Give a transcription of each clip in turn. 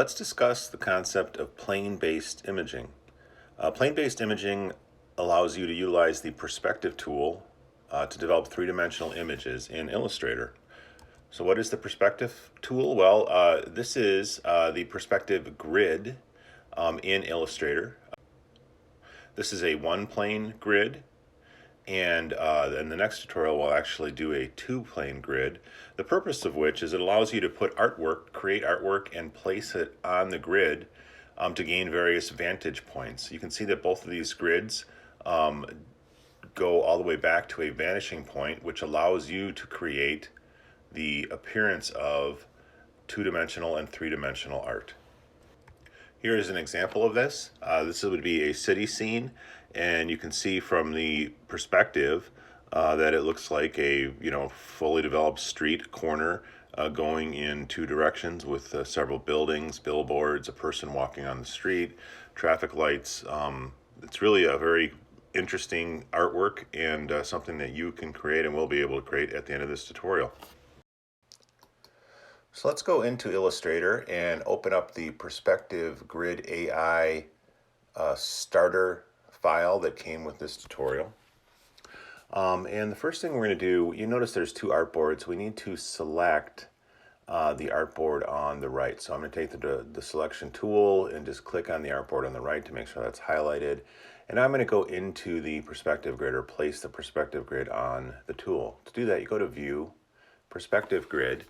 Let's discuss the concept of plane-based imaging. Plane-based imaging allows you to utilize the perspective tool to develop three-dimensional images in Illustrator. So what is the perspective tool? Well, this is the perspective grid in Illustrator. This is a one-plane grid, and in the next tutorial we'll actually do a two-plane grid, the purpose of which is it allows you to put artwork, create artwork, and place it on the grid to gain various vantage points. You can see that both of these grids go all the way back to a vanishing point, which allows you to create the appearance of two-dimensional and three-dimensional art. Here is an example of this. This would be a city scene, and you can see from the perspective that it looks like a fully developed street corner going in two directions with several buildings, billboards, a person walking on the street, traffic lights. It's really a very interesting artwork and something that you can create and will be able to create at the end of this tutorial. So let's go into Illustrator and open up the Perspective Grid AI starter file that came with this tutorial. And the first thing we're going to do, you notice there's two artboards. We need to select the artboard on the right. So I'm going to take the selection tool and just click on the artboard on the right to make sure that's highlighted. And I'm going to go into the perspective grid or place the perspective grid on the tool. To do that, you go to View, Perspective Grid,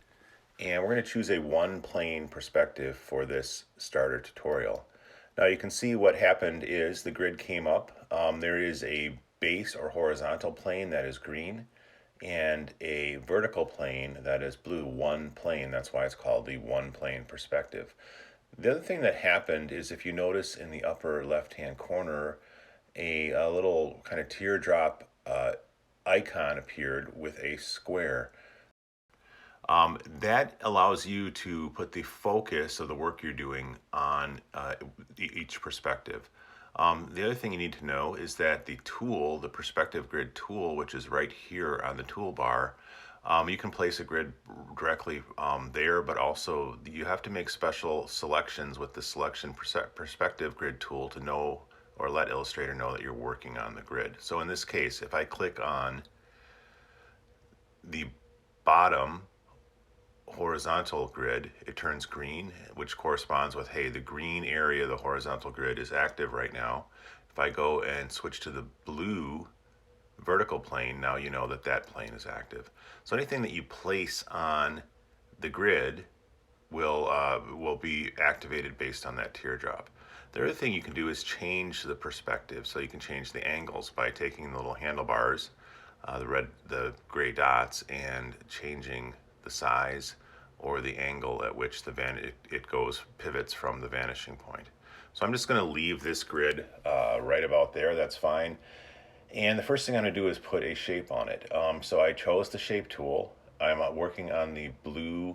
and we're going to choose a one-plane perspective for this starter tutorial. Now you can see what happened is the grid came up. There is a base or horizontal plane that is green and a vertical plane that is blue, one plane. That's why it's called the one-plane perspective. The other thing that happened is if you notice in the upper left-hand corner, a little kind of teardrop icon appeared with a square. That allows you to put the focus of the work you're doing on each perspective. The other thing you need to know is that the tool, the perspective grid tool, which is right here on the toolbar, you can place a grid directly there, but also you have to make special selections with the selection perspective grid tool to know or let Illustrator know that you're working on the grid. So in this case, if I click on the bottom horizontal grid, it turns green, which corresponds with, hey, the green area of the horizontal grid is active right now. If I go and switch to the blue vertical plane, now you know that that plane is active. So anything that you place on the grid will be activated based on that teardrop. The other thing you can do is change the perspective. So you can change the angles by taking the little handlebars, the gray dots, and changing the size or the angle at which it pivots from the vanishing point. So I'm just going to leave this grid right about there. That's fine. And the first thing I'm going to do is put a shape on it. So I chose the shape tool. I'm working on the blue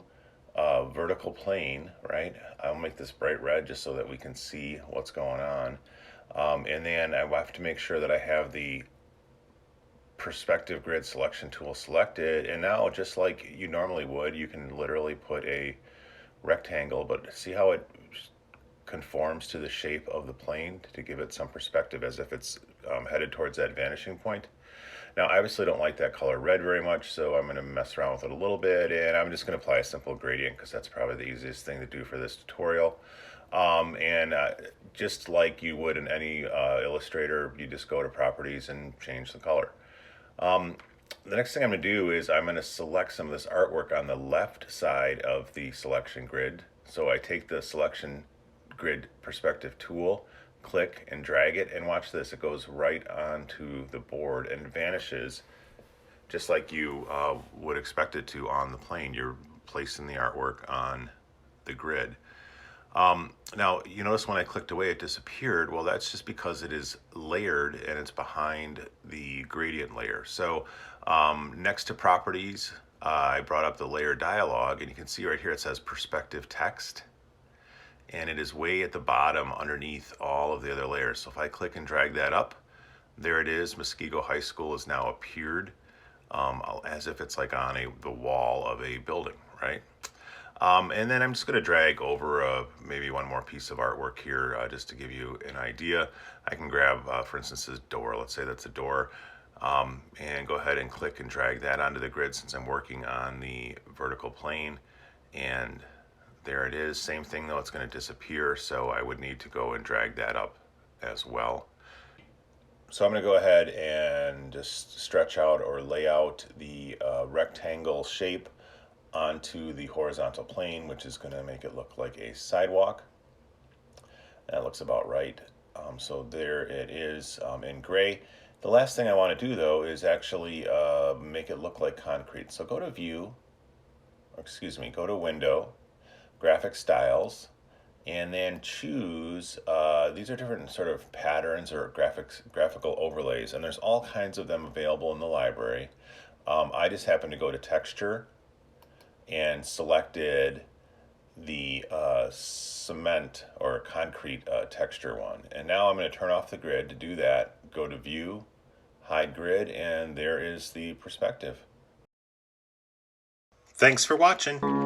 vertical plane, right? I'll make this bright red just so that we can see what's going on. And then I have to make sure that I have the perspective grid selection tool selected, and now just like you normally would, you can literally put a rectangle, but see how it conforms to the shape of the plane to give it some perspective as if it's headed towards that vanishing point. Now I obviously don't like that color red very much, so I'm going to mess around with it a little bit, and I'm just going to apply a simple gradient because that's probably the easiest thing to do for this tutorial. Just like you would in any Illustrator, you just go to properties and change the color. The next thing I'm going to do is I'm going to select some of this artwork on the left side of the selection grid. So I take the selection grid perspective tool, click and drag it, and watch this. It goes right onto the board and vanishes just like you would expect it to on the plane. You're placing the artwork on the grid. Now, you notice when I clicked away, it disappeared. Well, that's just because it is layered and it's behind the gradient layer. So next to properties, I brought up the layer dialog, and you can see right here it says perspective text, and it is way at the bottom underneath all of the other layers. So if I click and drag that up, there it is. Muskego High School has now appeared as if it's like on the wall of a building, right? And then I'm just going to drag over maybe one more piece of artwork here just to give you an idea. I can grab, for instance, this door. Let's say that's a door. And go ahead and click and drag that onto the grid since I'm working on the vertical plane. And there it is. Same thing though, it's going to disappear. So I would need to go and drag that up as well. So I'm going to go ahead and just stretch out or lay out the rectangle shape onto the horizontal plane, which is going to make it look like a sidewalk. That looks about right. So there it is in gray. The last thing I want to do though is actually make it look like concrete. So go to View, or excuse me, go to Window, Graphic Styles, and then choose, these are different sort of patterns or graphical overlays, and there's all kinds of them available in the library. I just happen to go to Texture and selected the cement or concrete texture one. And now I'm going to turn off the grid. To do that, go to View, Hide Grid, and there is the perspective. Thanks for watching.